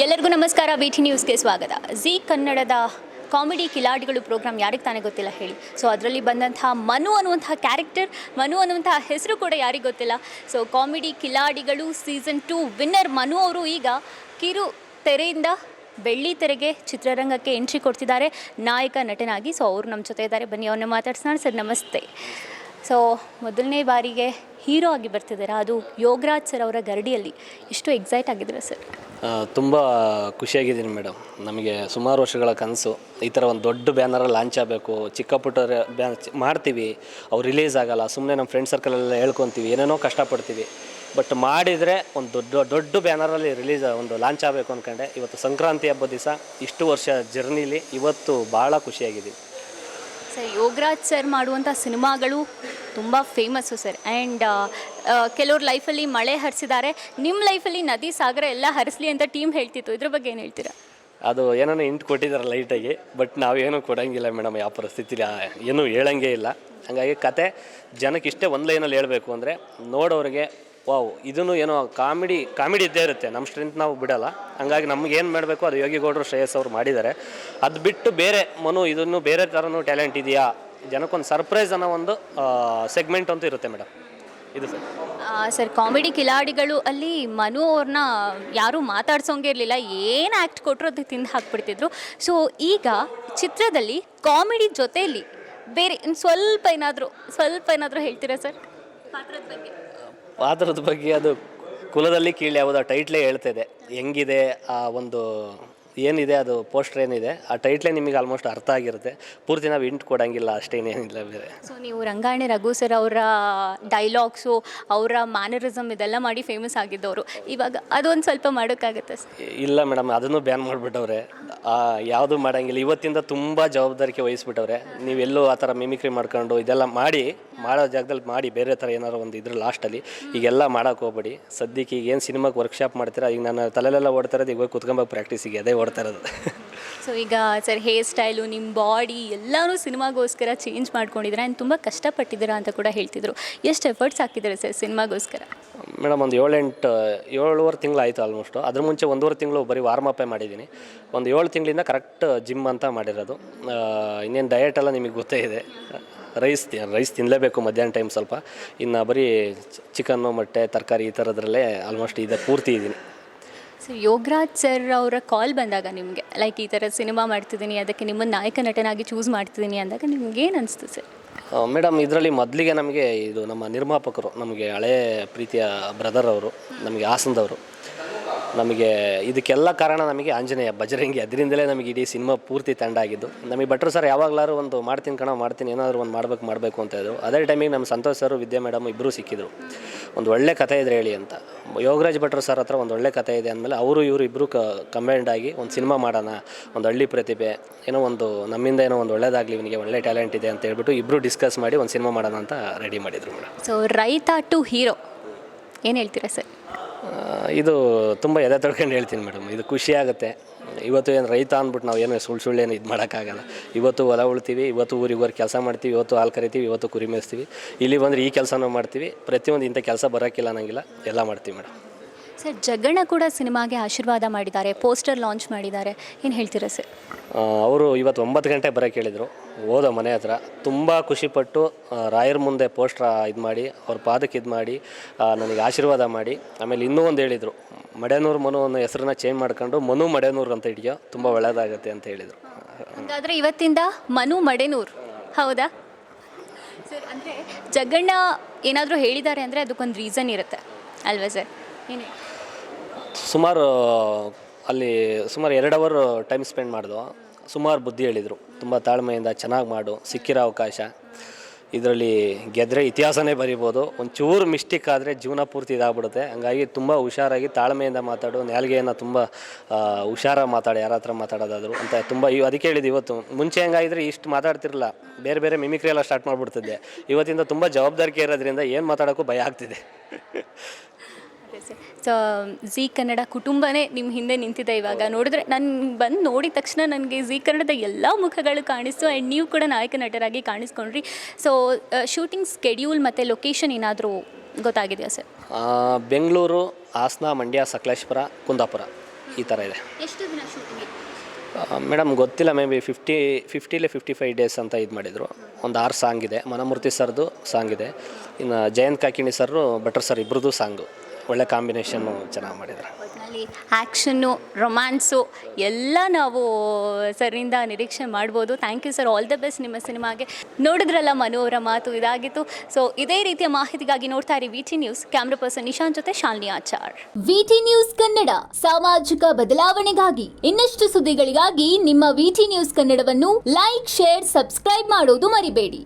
ಎಲ್ಲರಿಗೂ ನಮಸ್ಕಾರ. BT ನ್ಯೂಸ್ಗೆ ಸ್ವಾಗತ. ಜಿ ಕನ್ನಡದ ಕಾಮಿಡಿ ಕಿಲಾಡಿಗಳು ಪ್ರೋಗ್ರಾಮ್ ಯಾರಿಗೆ ತಾನೇ ಗೊತ್ತಿಲ್ಲ ಹೇಳಿ. ಸೊ ಅದರಲ್ಲಿ ಬಂದಂತಹ ಮನು ಅನ್ನುವಂಥ ಕ್ಯಾರೆಕ್ಟರ್, ಮನು ಅನ್ನುವಂಥ ಹೆಸರು ಕೂಡ ಯಾರಿಗೆ ಗೊತ್ತಿಲ್ಲ. ಸೊ ಕಾಮಿಡಿ ಕಿಲಾಡಿಗಳು ಸೀಸನ್ 2 ವಿನ್ನರ್ ಮನು ಅವರು ಈಗ ಕಿರು ತೆರೆಯಿಂದ ಬೆಳ್ಳಿ ತೆರೆಗೆ ಚಿತ್ರರಂಗಕ್ಕೆ ಎಂಟ್ರಿ ಕೊಡ್ತಿದ್ದಾರೆ ನಾಯಕ ನಟನಾಗಿ. ಸೊ ಅವರು ನಮ್ಮ ಜೊತೆ ಇದ್ದಾರೆ, ಬನ್ನಿ ಅವ್ರನ್ನ ಮಾತಾಡ್ಸೋಣ. ಸರ್ ನಮಸ್ತೆ. ಸೊ ಮೊದಲನೇ ಬಾರಿಗೆ ಹೀರೋ ಆಗಿ ಬರ್ತಿದ್ದಾರೆ, ಅದು ಯೋಗರಾಜ್ ಸರ್ ಅವರ ಗರಡಿಯಲ್ಲಿ. ಎಷ್ಟು ಎಕ್ಸೈಟ್ ಆಗಿದ್ದೀರಾ ಸರ್? ತುಂಬ ಖುಷಿಯಾಗಿದ್ದೀನಿ ಮೇಡಮ್. ನಮಗೆ ಸುಮಾರು ವರ್ಷಗಳ ಕನಸು ಈ ಥರ ಒಂದು ದೊಡ್ಡ ಬ್ಯಾನರಲ್ಲಿ ಲಾಂಚ್ ಆಗಬೇಕು. ಚಿಕ್ಕ ಪುಟ್ಟ ಮಾಡ್ತೀವಿ, ಅವ್ರು ರಿಲೀಸ್ ಆಗೋಲ್ಲ, ಸುಮ್ಮನೆ ನಮ್ಮ ಫ್ರೆಂಡ್ ಸರ್ಕಲೆಲ್ಲ ಹೇಳ್ಕೊತೀವಿ, ಏನೇನೋ ಕಷ್ಟಪಡ್ತೀವಿ. ಬಟ್ ಮಾಡಿದರೆ ಒಂದು ದೊಡ್ಡ ಬ್ಯಾನರಲ್ಲಿ ಒಂದು ಲಾಂಚ್ ಆಗಬೇಕು ಅಂದ್ಕೊಂಡೆ. ಇವತ್ತು ಸಂಕ್ರಾಂತಿ ಹಬ್ಬದ ದಿವಸ ಇಷ್ಟು ವರ್ಷ ಜರ್ನಿಲಿ ಇವತ್ತು ಭಾಳ ಖುಷಿಯಾಗಿದ್ದೀನಿ ಸರ್. ಯೋಗರಾಜ್ ಸರ್ ಮಾಡುವಂಥ ಸಿನಿಮಾಗಳು ತುಂಬ ಫೇಮಸ್ಸು ಸರ್. ಆ್ಯಂಡ್ ಕೆಲವ್ರ ಲೈಫಲ್ಲಿ ಮಳೆ ಹರಿಸಿದ್ದಾರೆ, ನಿಮ್ಮ ಲೈಫಲ್ಲಿ ನದಿ ಸಾಗರ ಎಲ್ಲ ಹರಿಸಲಿ ಅಂತ ಟೀಮ್ ಹೇಳ್ತಿತ್ತು. ಇದ್ರ ಬಗ್ಗೆ ಏನು ಹೇಳ್ತೀರಾ? ಅದು ಏನೋ ಇಂಟು ಕೊಟ್ಟಿದ್ದಾರೆ ಲೈಟಾಗಿ, ಬಟ್ ನಾವೇನು ಕೊಡೋಂಗಿಲ್ಲ ಮೇಡಮ್. ಯಾವ ಪರಿಸ್ಥಿತಿಲಿ ಏನೂ ಹೇಳೋಂಗೇ ಇಲ್ಲ. ಹಾಗಾಗಿ ಕತೆ ಜನಕ್ಕೆ ಇಷ್ಟೇ ಒಂದು ಲೈನಲ್ಲಿ ಹೇಳಬೇಕು ಅಂದರೆ ನೋಡೋರಿಗೆ ವಾವ್, ಇದನ್ನು ಏನೋ ಕಾಮಿಡಿ ಇದ್ದೇ ಇರುತ್ತೆ. ನಮ್ಮ ಸ್ಟ್ರೆಂತ್ ನಾವು ಬಿಡೋಲ್ಲ. ಹಂಗಾಗಿ ನಮಗೇನು ಮಾಡಬೇಕು ಅದು ಯೋಗಿ ಗೌಡರು, ಶ್ರೇಯಸ್ ಅವರು ಮಾಡಿದ್ದಾರೆ. ಅದು ಬಿಟ್ಟು ಬೇರೆ ಮನು ಇದನ್ನು ಬೇರೆ ಥರನೂ ಟ್ಯಾಲೆಂಟ್ ಇದೆಯಾ, ಜನಕ್ಕೊಂದು ಸರ್ಪ್ರೈಸ್ ಅನ್ನೋ ಒಂದು ಸೆಗ್ಮೆಂಟ್ ಅಂತೂ ಇರುತ್ತೆ ಮೇಡಮ್. ಇದು ಸರ್ ಕಾಮಿಡಿ ಕಿಲಾಡಿಗಳು ಅಲ್ಲಿ ಮನು ಅವ್ರನ್ನ ಯಾರೂ ಮಾತಾಡ್ಸೋಂಗೆ ಇರಲಿಲ್ಲ, ಏನು ಆ್ಯಕ್ಟ್ ಕೊಟ್ಟರು ಅದು ತಿಂದು ಹಾಕ್ಬಿಡ್ತಿದ್ರು. ಸೊ ಈಗ ಚಿತ್ರದಲ್ಲಿ ಕಾಮಿಡಿ ಜೊತೆಯಲ್ಲಿ ಬೇರೆ ಸ್ವಲ್ಪ ಏನಾದರೂ ಹೇಳ್ತೀರಾ ಸರ್ ಪಾತ್ರದ ಬಗ್ಗೆ? ಅದು ಕುಲದಲ್ಲಿ ಕೀಳು ಯಾವುದೋ ಟೈಟ್ಲೇ ಹೇಳ್ತಿದೆ. ಹೆಂಗಿದೆ ಆ ಒಂದು ಏನಿದೆ, ಅದು ಪೋಸ್ಟರ್ ಏನಿದೆ, ಆ ಟೈಟ್ಲೇ ನಿಮಗೆ ಆಲ್ಮೋಸ್ಟ್ ಅರ್ಥ ಆಗಿರುತ್ತೆ. ಪೂರ್ತಿ ನಾವು ಇಂಟ್ ಕೊಡೋಂಗಿಲ್ಲ, ಅಷ್ಟೇನೇನಿಲ್ಲ ಬೇರೆ. ಸೊ ನೀವು ರಂಗಾಯಣ ರಘು ಸರ್ ಅವರ ಡೈಲಾಗ್ಸು, ಅವರ ಮ್ಯಾನರಿಸಮ್ ಇದೆಲ್ಲ ಮಾಡಿ ಫೇಮಸ್ ಆಗಿದ್ದವರು. ಇವಾಗ ಅದೊಂದು ಸ್ವಲ್ಪ ಮಾಡೋಕ್ಕಾಗತ್ತೆ ಸರ್? ಇಲ್ಲ ಮೇಡಮ್, ಅದನ್ನು ಬ್ಯಾನ್ ಮಾಡಿಬಿಟ್ಟವ್ರೆ. ಯಾವುದೂ ಮಾಡೋಂಗಿಲ್ಲ. ಇವತ್ತಿಂದ ತುಂಬ ಜವಾಬ್ದಾರಿಕೆ ವಹಿಸ್ಬಿಟ್ಟವ್ರೆ. ನೀವೆಲ್ಲೂ ಆ ಥರ ಮಿಮಿಕ್ರಿ ಮಾಡ್ಕೊಂಡು ಇದೆಲ್ಲ ಮಾಡೋ ಜಾಗದಲ್ಲಿ ಮಾಡಿ, ಬೇರೆ ಥರ ಏನಾರು ಒಂದು ಇದ್ರ ಲಾಸ್ಟಲ್ಲಿ ಈಗೆಲ್ಲ ಮಾಡೋಕೆ ಹೋಗ್ಬೇಡಿ. ಸದ್ಯಕ್ಕೆ ಈಗ ಏನು ಸಿನಿಮಾಗೆ ವರ್ಕ್ಶಾಪ್ ಮಾಡ್ತೀರಾ, ಈಗ ನಾನು ತಲೆಲೆಲ್ಲ ಓಡ್ತಾ ಇರೋದು, ಈಗ ಹೋಗಿ ಕುತ್ಕೊಂಬ ಪ್ರಾಕ್ಟೀಸಿಗೆ ಅದೇ ಓಡ್ತಾ ಇರೋದು. ಸೊ ಈಗ ಸರ್ ಹೇರ್ ಸ್ಟೈಲು, ನಿಮ್ಮ ಬಾಡಿ ಎಲ್ಲನೂ ಸಿನಿಮಾಗೋಸ್ಕರ ಚೇಂಜ್ ಮಾಡ್ಕೊಂಡಿದ್ದೀರಾ ಆ್ಯಂಡ್ ತುಂಬ ಕಷ್ಟಪಟ್ಟಿದ್ದೀರಾ ಅಂತ ಕೂಡ ಹೇಳ್ತಿದ್ರು. ಎಷ್ಟು ಎಫರ್ಟ್ಸ್ ಹಾಕಿದ್ದಾರೆ ಸರ್ ಸಿನಿಮಾಗೋಸ್ಕರ? ಮೇಡಮ್ ಒಂದು 7-7.5 ತಿಂಗಳು ಆಯಿತು ಆಲ್ಮೋಸ್ಟು. ಅದ್ರ ಮುಂಚೆ 1.5 ತಿಂಗಳು ಬರೀ ವಾರ್ಮಪ್ಪೇ ಮಾಡಿದ್ದೀನಿ. ಒಂದು 7 ತಿಂಗಳಿಂದ ಕರೆಕ್ಟ್ ಜಿಮ್ ಅಂತ ಮಾಡಿರೋದು. ಇನ್ನೇನು ಡಯೆಟೆಲ್ಲ ನಿಮಗೆ ಗೊತ್ತೇ ಇದೆ. ರೈಸ್ ತಿನ್ನಲೇಬೇಕು ಮಧ್ಯಾಹ್ನ ಟೈಮ್ ಸ್ವಲ್ಪ. ಇನ್ನು ಬರೀ ಚಿಕನ್ನು, ಮೊಟ್ಟೆ, ತರಕಾರಿ ಈ ಥರದ್ರಲ್ಲೇ ಆಲ್ಮೋಸ್ಟ್ ಇದೆ ಪೂರ್ತಿ ಇದ್ದೀನಿ. ಸೊ ಯೋಗರಾಜ್ ಸರ್ ಅವರ ಕಾಲ್ ಬಂದಾಗ ನಿಮಗೆ ಲೈಕ್ ಈ ಥರ ಸಿನಿಮಾ ಮಾಡ್ತಿದ್ದೀನಿ, ಅದಕ್ಕೆ ನಿಮ್ಮನ್ನು ನಾಯಕ ನಟನಾಗಿ ಚೂಸ್ ಮಾಡ್ತಿದ್ದೀನಿ ಅಂದಾಗ ನಿಮ್ಗೆ ಏನು ಅನಿಸ್ತು ಸರ್? ಮೇಡಮ್ ಇದರಲ್ಲಿ ಮೊದಲಿಗೆ ನಮಗೆ ಇದು ನಮ್ಮ ನಿರ್ಮಾಪಕರು, ನಮಗೆ ಹಳೇ ಪ್ರೀತಿಯ ಬ್ರದರ್ ಅವರು, ನಮಗೆ ಹಾಸನದವರು. ನಮಗೆ ಇದಕ್ಕೆಲ್ಲ ಕಾರಣ ನಮಗೆ ಆಂಜನೇಯ ಬಜರಂಗಿ, ಅದರಿಂದಲೇ ನಮಗೆ ಇಡೀ ಸಿನಿಮಾ ಪೂರ್ತಿ ತಂಡ ಆಗಿದ್ದು. ನಮಗೆ ಭಟ್ರು ಸರ್ ಯಾವಾಗಲಾರು ಒಂದು ಮಾಡ್ತೀನಿ ಏನಾದರೂ ಒಂದು ಮಾಡಬೇಕು ಅಂತ ಇದ್ರು. ಅದೇ ಟೈಮಿಗೆ ನಮ್ಮ ಸಂತೋಷ್ ಸರ್, ವಿದ್ಯಾ ಮೇಡಮ್ ಇಬ್ಬರು ಸಿಕ್ಕಿದ್ರು. ಒಂದು ಒಳ್ಳೆ ಕಥೆ ಇದ್ರೆ ಹೇಳಿ ಅಂತ. ಯೋಗರಾಜ್ ಭಟ್ರು ಸರ್ ಹತ್ರ ಒಂದು ಒಳ್ಳೆ ಕಥೆ ಇದೆ ಅಂದಮೇಲೆ ಇವರು ಇಬ್ಬರು ಕಂಬೈಂಡ್ ಆಗಿ ಒಂದು ಸಿನಿಮಾ ಮಾಡೋಣ, ಒಂದು ಹಳ್ಳಿ ಪ್ರತಿಭೆ, ಏನೋ ಒಂದು ನಮ್ಮಿಂದ ಏನೋ ಒಂದು ಒಳ್ಳೇದಾಗಲಿ, ಇವನಿಗೆ ಒಳ್ಳೆ ಟ್ಯಾಲೆಂಟ್ ಇದೆ ಅಂತ ಹೇಳ್ಬಿಟ್ಟು ಇಬ್ಬರು ಡಿಸ್ಕಸ್ ಮಾಡಿ ಒಂದು ಸಿನಿಮಾ ಮಾಡೋಣ ಅಂತ ರೆಡಿ ಮಾಡಿದರು ಮೇಡಮ್. ಸೊ ರೈತ ಟು ಹೀರೋ ಏನು ಹೇಳ್ತೀರಾ ಸರ್? ಇದು ತುಂಬ ಎದೆ ತೊಡ್ಕೊಂಡು ಹೇಳ್ತೀನಿ ಮೇಡಮ್. ಇದು ಖುಷಿ ಆಗುತ್ತೆ. ಇವತ್ತು ಏನು ರೈತ ಅಂದ್ಬಿಟ್ಟು ನಾವು ಏನು ಸುಳ್ಳು ಇದು ಮಾಡೋಕ್ಕಾಗಲ್ಲ. ಇವತ್ತು ಹೊಲ ಉಳ್ತೀವಿ, ಇವತ್ತು ಊರಿಗೆ ಕೆಲಸ ಮಾಡ್ತೀವಿ, ಇವತ್ತು ಹಾಲು ಕರಿತೀವಿ, ಇವತ್ತು ಕುರಿ ಮೇಯಿಸ್ತೀವಿ. ಇಲ್ಲಿ ಬಂದರೆ ಈ ಕೆಲಸನೂ ಮಾಡ್ತೀವಿ. ಪ್ರತಿಯೊಂದು ಇಂಥ ಕೆಲಸ ಬರೋಕ್ಕಿಲ್ಲ ಅನ್ನಂಗಿಲ್ಲ, ಎಲ್ಲ ಮಾಡ್ತೀವಿ ಮೇಡಮ್. ಸರ್ ಜಗ್ಗಣ್ಣ ಕೂಡ ಸಿನಿಮಾಗೆ ಆಶೀರ್ವಾದ ಮಾಡಿದ್ದಾರೆ, ಪೋಸ್ಟರ್ ಲಾಂಚ್ ಮಾಡಿದ್ದಾರೆ, ಏನು ಹೇಳ್ತೀರಾ ಸರ್? ಅವರು ಇವತ್ತು 9 ಗಂಟೆ ಬರೋಕ್ಕೆ ಹೇಳಿದರು. ಹೋದ ಮನೆ ಹತ್ರ ತುಂಬ ಖುಷಿಪಟ್ಟು ರಾಯರ ಮುಂದೆ ಪೋಸ್ಟ್ರ ಇದು ಮಾಡಿ, ಅವ್ರ ಪಾದಕ್ಕೆ ಇದು ಮಾಡಿ ನನಗೆ ಆಶೀರ್ವಾದ ಮಾಡಿ, ಆಮೇಲೆ ಇನ್ನೂ ಒಂದು ಹೇಳಿದರು, ಮಡೆನೂರು ಮನು ಅನ್ನೋ ಹೆಸರನ್ನ ಚೇಂಜ್ ಮಾಡ್ಕೊಂಡು ಮನು ಮಡೆನೂರು ಅಂತ ಹಿಡಿಯೋ, ತುಂಬ ಒಳ್ಳೆಯದಾಗುತ್ತೆ ಅಂತ ಹೇಳಿದರು. ಹಾಗಾದರೆ ಇವತ್ತಿಂದ ಮನು ಮಡೆನೂರು, ಹೌದಾ ಸರ್? ಅಂದರೆ ಜಗ್ಗಣ್ಣ ಏನಾದರೂ ಹೇಳಿದ್ದಾರೆ ಅಂದರೆ ಅದಕ್ಕೊಂದು ರೀಸನ್ ಇರುತ್ತೆ ಅಲ್ವಾ ಸರ್? ಏನೇ ಸುಮಾರು 2 ಅವರ್ ಟೈಮ್ ಸ್ಪೆಂಡ್ ಮಾಡಿದ್ವು. ಸುಮಾರು ಬುದ್ಧಿ ಹೇಳಿದರು. ತುಂಬ ತಾಳ್ಮೆಯಿಂದ ಚೆನ್ನಾಗಿ ಮಾಡು, ಸಿಕ್ಕಿರೋ ಅವಕಾಶ, ಇದರಲ್ಲಿ ಗೆದ್ದರೆ ಇತಿಹಾಸನೇ ಬರಿಬೋದು, ಒಂಚೂರು ಮಿಸ್ಟೇಕ್ ಆದರೆ ಜೀವನ ಪೂರ್ತಿ ಇದಾಗ್ಬಿಡುತ್ತೆ. ಹಂಗಾಗಿ ತುಂಬ ಹುಷಾರಾಗಿ ತಾಳ್ಮೆಯಿಂದ ಮಾತಾಡು, ನಾಲ್ಗೆಯನ್ನು ತುಂಬ ಹುಷಾರಾಗಿ ಮಾತಾಡಿ, ಯಾರ ಹತ್ರ ಮಾತಾಡೋದಾದ್ರು ಅಂತ ತುಂಬ ಅದಕ್ಕೆ ಹೇಳಿದ್ದು. ಇವತ್ತು ಮುಂಚೆ ಹೆಂಗಾಗಿದ್ರೆ ಇಷ್ಟು ಮಾತಾಡ್ತಿರಲಿಲ್ಲ, ಬೇರೆ ಮಿಮಿಕ್ರಿ ಎಲ್ಲ ಸ್ಟಾರ್ಟ್ ಮಾಡಿಬಿಡ್ತಿದ್ದೆ. ಇವತ್ತಿಂದ ತುಂಬ ಜವಾಬ್ದಾರಿಕೆ ಇರೋದ್ರಿಂದ ಏನು ಮಾತಾಡೋಕ್ಕೂ ಭಯ ಆಗ್ತಿದೆ. ಸೊ ಜಿ ಕನ್ನಡ ಕುಟುಂಬನೇ ನಿಮ್ಮ ಹಿಂದೆ ನಿಂತಿದೆ. ಇವಾಗ ನೋಡಿದ್ರೆ ನಾನು ಬಂದು ನೋಡಿದ ತಕ್ಷಣ ನನಗೆ ಜಿ ಕನ್ನಡದ ಎಲ್ಲ ಮುಖಗಳು ಕಾಣಿಸ್ತು ಆ್ಯಂಡ್ ನೀವು ಕೂಡ ನಾಯಕ ನಟರಾಗಿ ಕಾಣಿಸ್ಕೊಂಡ್ರಿ. ಸೊ ಶೂಟಿಂಗ್ ಸ್ಕೆಡ್ಯೂಲ್ ಮತ್ತು ಲೊಕೇಶನ್ ಏನಾದರೂ ಗೊತ್ತಾಗಿದೆಯಾ ಸರ್? ಬೆಂಗಳೂರು, ಹಾಸನ, ಮಂಡ್ಯ, ಸಕಲೇಶ್ಪುರ, ಕುಂದಾಪುರ ಈ ಥರ ಇದೆ. ಎಷ್ಟು ದಿನ ಶೂಟಿಂಗ್? ಮೇಡಮ್ ಗೊತ್ತಿಲ್ಲ, ಮೇ ಬಿ 55 ಡೇಸ್ ಅಂತ ಇದು ಮಾಡಿದರು. ಒಂದು 6 ಸಾಂಗ್ ಇದೆ, ಮನಮೂರ್ತಿ ಸರ್ದು ಸಾಂಗ್ ಇದೆ, ಇನ್ನು ಜಯಂತ್ ಕಾಕಿಣಿ ಸರ್ರು ಭಟ್ರ್ ಸರ್ ಇಬ್ಬರದು ಸಾಂಗು ಒಳ್ಳೆ ಕಾಂಬಿನೇಷನ್ನು ಚೆನ್ನಾಗಿ ಮಾಡಿದ್ದಾರೆ. ಒಟ್ಟಿನಲ್ಲಿ ಆ್ಯಕ್ಷನ್ನು, ರೊಮ್ಯಾನ್ಸು ಎಲ್ಲ ನಾವು ಸರಿಂದ ನಿರೀಕ್ಷೆ ಮಾಡ್ಬೋದು. Thank you sir, all the best ನಿಮ್ಮ ಸಿನಿಮಾಗೆ. ನೋಡಿದ್ರಲ್ಲ ಮನು ಅವರ ಮಾತು ಇದಾಗಿತ್ತು. ಸೊ ಇದೇ ರೀತಿಯ ಮಾಹಿತಿಗಾಗಿ ನೋಡ್ತಾ ಇರಿ VT news. Camera person Nishant ಜೊತೆ ಶಾಲಿನಿ ಆಚಾರ್. VT ನ್ಯೂಸ್ ಕನ್ನಡ, ಸಾಮಾಜಿಕ ಬದಲಾವಣೆಗಾಗಿ. ಇನ್ನಷ್ಟು ಸುದ್ದಿಗಳಿಗಾಗಿ ನಿಮ್ಮ VT ನ್ಯೂಸ್ ಕನ್ನಡವನ್ನು ಲೈಕ್, ಶೇರ್, ಸಬ್ಸ್ಕ್ರೈಬ್ ಮಾಡೋದು ಮರಿಬೇಡಿ.